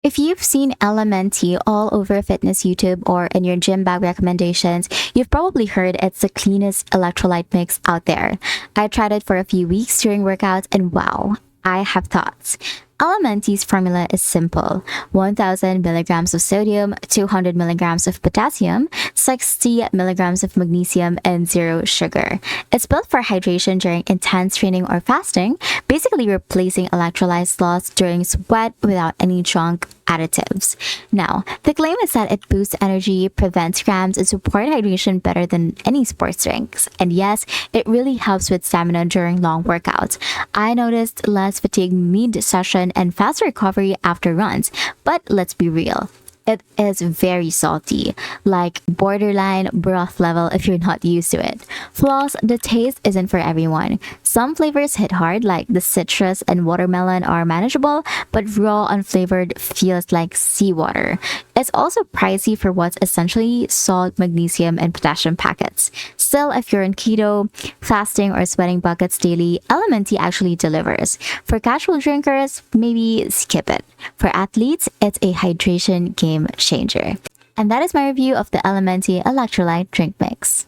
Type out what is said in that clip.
If you've seen LMNT all over fitness YouTube or in your gym bag recommendations, you've probably heard it's the cleanest electrolyte mix out there. I tried it for a few weeks during workouts and wow, I have thoughts. LMNT's formula is simple: 1000 milligrams of sodium, 200 milligrams of potassium, 60 milligrams of magnesium, and zero sugar. It's built for hydration during intense training or fasting, basically replacing electrolytes lost during sweat without any junk additives. Now, the claim is that it boosts energy, prevents cramps, and supports hydration better than any sports drinks. And yes, it really helps with stamina during long workouts. I noticed less fatigue mid-session and faster recovery after runs. But let's be real, it is very salty, like borderline broth level if you're not used to it. Plus, the taste isn't for everyone. Some flavors hit hard, like the citrus and watermelon are manageable, but raw unflavored feels like seawater. It's also pricey for what's essentially salt, magnesium, and potassium packets. Still, if you're in keto, fasting, or sweating buckets daily, LMNT actually delivers. For casual drinkers, maybe skip it. For athletes, it's a hydration game changer. And that is my review of the LMNT Electrolyte Drink Mix.